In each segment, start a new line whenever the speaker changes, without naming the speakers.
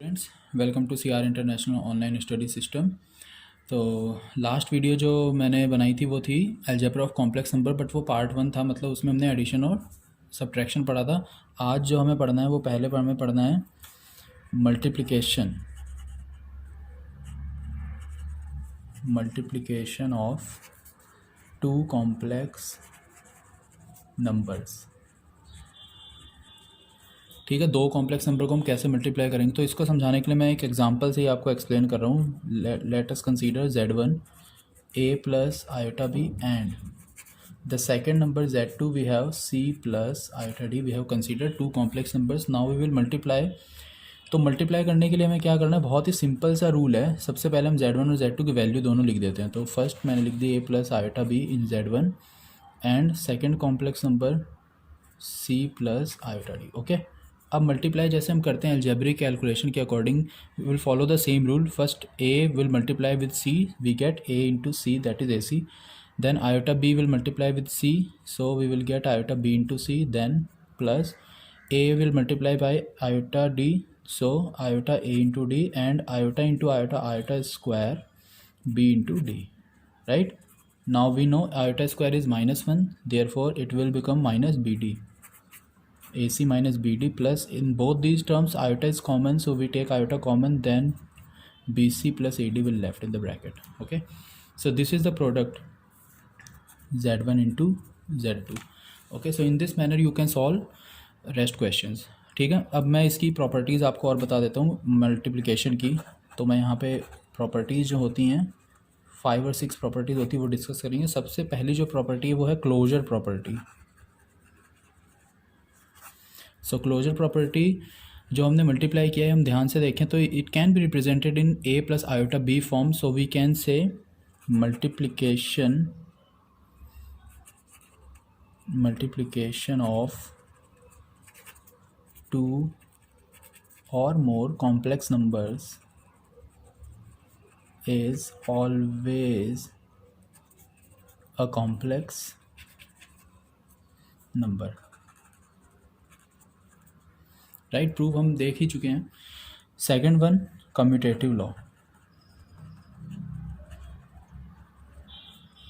Friends, welcome to C R international online study system. तो last video जो मैंने बनाई थी वो थी algebra of complex number, but वो पार्ट 1 था, मतलब उसमें हमने एडिशन और सब्ट्रैक्शन पढ़ा था। आज जो हमें पढ़ना है वो पहले हमें पढ़ना है multiplication of two complex numbers. ठीक है, दो कॉम्प्लेक्स नंबर को हम कैसे मल्टीप्लाई करेंगे, तो इसको समझाने के लिए मैं एक एग्जांपल से ही आपको एक्सप्लेन कर रहा हूँ। Let us consider z1 a plus iota b and the second number z2 we have c plus iota d. We have considered two complex numbers. Now we will multiply. तो multiply करने के लिए हमें क्या करना है, बहुत ही सिंपल सा रूल है। सबसे पहले हम z1 और z2 की वैल्यू दोनों लिख देते हैं। तो फर्स्ट मैंने लिख दी a plus iota b in z1 and second complex number c plus iota d. Okay, अब मल्टीप्लाई जैसे हम करते हैं अलजेब्रिक कैलकुलेशन के according, we will follow the same rule. First a will multiply with c, we get a into c, that is ac. Then iota b will multiply with c, so we will get iota b into c. Then plus a will multiply by iota d, so iota a into d, and iota into iota, iota square b into d. Right? Now we know iota square is -1, therefore it will become minus bd. AC minus BD plus, in both these terms iota is common, so we take iota common, then BC plus AD will left in the bracket. Okay, so this is the product Z1 into Z2. Okay, so in this manner you can solve rest questions. ठीक है, अब मैं इसकी properties आपको और बता देता हूँ मल्टीप्लिकेशन की। तो मैं यहाँ पे प्रॉपर्टीज़ जो होती हैं 5 और 6 प्रॉपर्टीज़ होती है वो डिस्कस करेंगे। सबसे पहली जो प्रॉपर्टी है वो है क्लोजर प्रॉपर्टी। सो क्लोजर प्रॉपर्टी जो हमने मल्टीप्लाई किया है, हम ध्यान से देखें तो it can be represented in a plus iota b form. So we can say multiplication of two और more complex numbers is always a complex number. Right, proof हम देख ही चुके हैं। Second one, commutative law.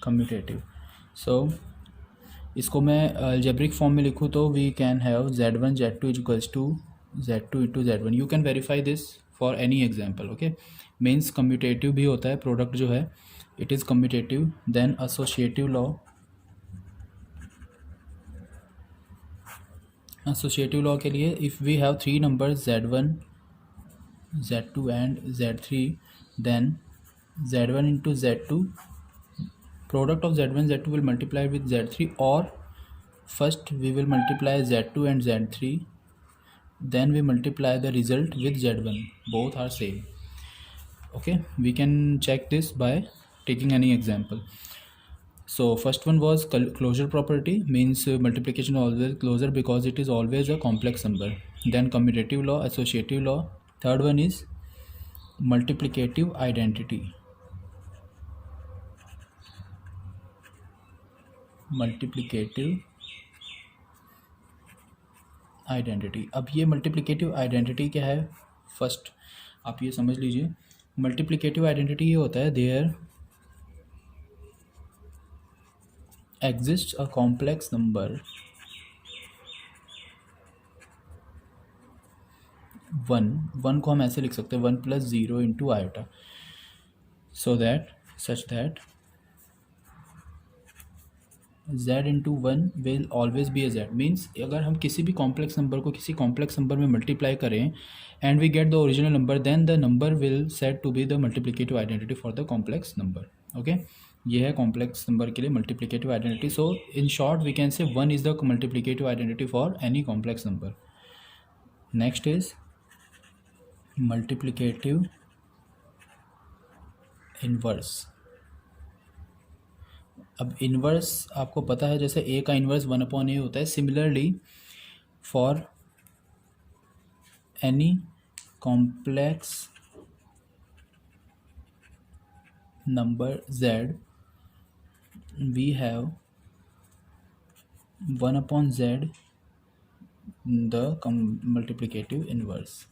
Commutative, so इसको मैं algebraic form में लिखूँ तो we can have z1 z2 equals to z2 into z1। You can verify this for any example. Okay, means commutative भी होता है, प्रोडक्ट जो है it is commutative. Then associative law. Associative law के लिए if we have three numbers z1 z2 and z3, then z1 into z2, product of z1 z2 will multiply with z3, or first we will multiply z2 and z3, then we multiply the result with z1, both are same. Okay, we can check this by taking any example. So first one was closure property, means multiplication always closure because it is always a complex number. Then commutative law, associative law. Third one is multiplicative identity. Multiplicative identity. अब ये multiplicative identity क्या है, first आप ये समझ लीजिए। Multiplicative identity ये होता है, there exist a complex number 1 को हम ऐसे लिख सकते हैं 1 plus 0 into iota, so that such that z into 1 will always be a z। Means अगर हम किसी भी कॉम्प्लेक्स नंबर को किसी कॉम्प्लेक्स नंबर में मल्टीप्लाई करें and we get the original number, then the number will set to be the multiplicative identity for the complex number. Okay, ये है कॉम्प्लेक्स नंबर के लिए multiplicative identity. So in short we can say 1 is the multiplicative identity for any complex number. Next is multiplicative inverse. अब inverse आपको पता है, जैसे a का इन्वर्स 1/a होता है। Similarly for any complex number z we have 1/z the multiplicative inverse.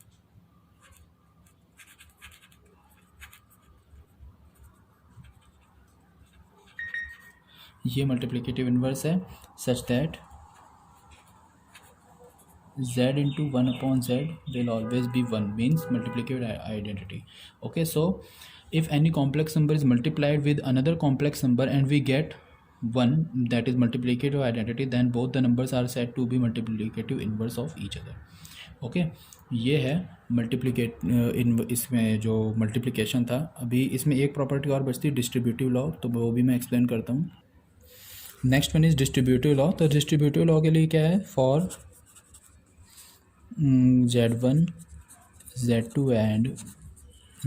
ये multiplicative inverse है such that z into 1 upon z will always be 1, means multiplicative identity. Okay, so if any complex number is multiplied with another complex number and we get 1, that is multiplicative identity, then both the numbers are said to be multiplicative inverse of each other. Okay, ये है मल्टीप्लिकेट इसमें जो multiplication था. अभी इसमें एक property और बचती है डिस्ट्रीब्यूटिव लॉ, तो वो भी मैं एक्सप्लेन करता हूँ. Next one is distributive law. तो डिस्ट्रीब्यूटिव लॉ के लिए क्या है, for z1 z2 and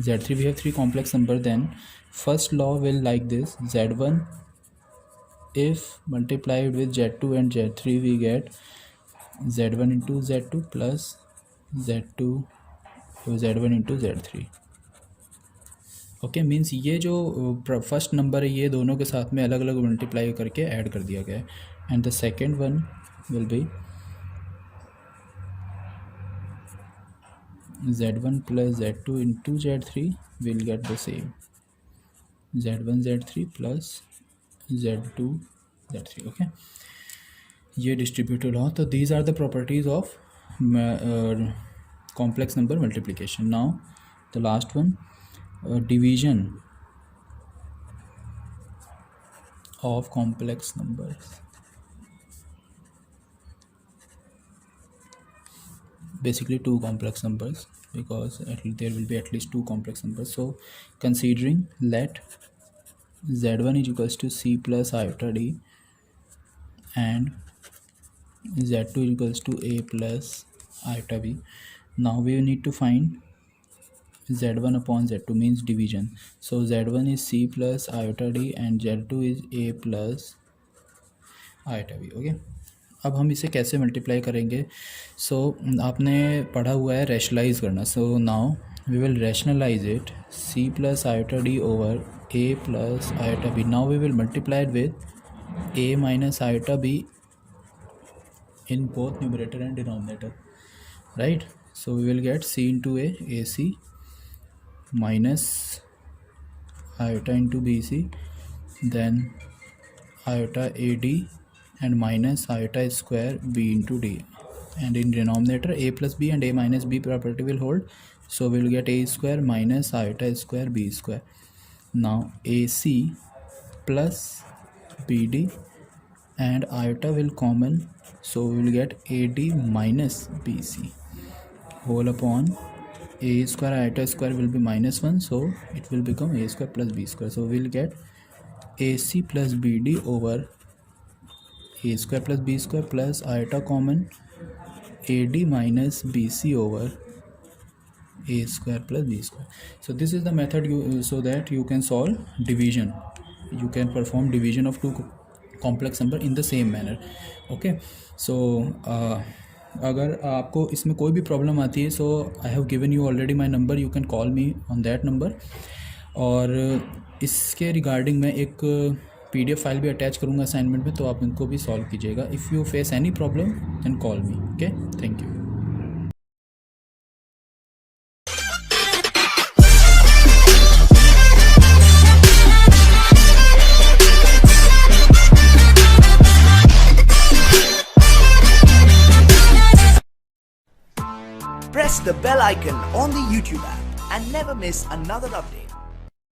z3 we have three complex number, then first law will like this: z1 if multiplied with z2 and z3 we get z1 into z2 plus z2 z1 into z3. Okay, means ये जो first number है ये दोनों के साथ में अलग अलग मल्टीप्लाई करके ऐड कर दिया गया है. And the second one will be z1 plus z2 into z3 will get the same z1 z3 plus z2 z3. okay, ये डिस्ट्रीब्यूटिव लॉ. तो these are the properties of complex number multiplication. Now the last one, division of complex numbers. Basically two complex numbers, because there will be at least two complex numbers. So considering let z1 is equals to c plus iota d and z2 is equals to a plus iota b, now we need to find z1 upon z2, means division. So z1 is c plus iota d and z2 is a plus iota b. okay, अब हम इसे कैसे multiply करेंगे. सो आपने पढ़ा हुआ है rationalise करना. So now we will rationalise it, c plus iota d over a plus iota b. Now we will multiply it with a minus iota b in both numerator and denominator, right. So we will get c into a c minus iota into b c, then iota a d and minus iota square b into d, and in denominator a plus b and a minus b property will hold, so we will get a square minus iota square b square. Now ac plus bd and iota will common, so we will get ad minus bc whole upon a square iota square will be minus 1, so it will become a square plus b square. So we will get ac plus bd over a square plus b square plus iota common ad minus bc over a square plus b square. So this is the method so that you can solve division. You can perform division of two complex number in the same manner. okay, so अगर आपको इसमें कोई भी problem आती है, so I have given you already my number, you can call me on that number. और इसके regarding मैं एक PDF फाइल भी अटैच करूँगा असाइनमेंट में, तो आप इनको भी सॉल्व कीजिएगा. If you face any problem then call me. Okay, thank you.
Press the bell icon on the YouTube app and never miss another update.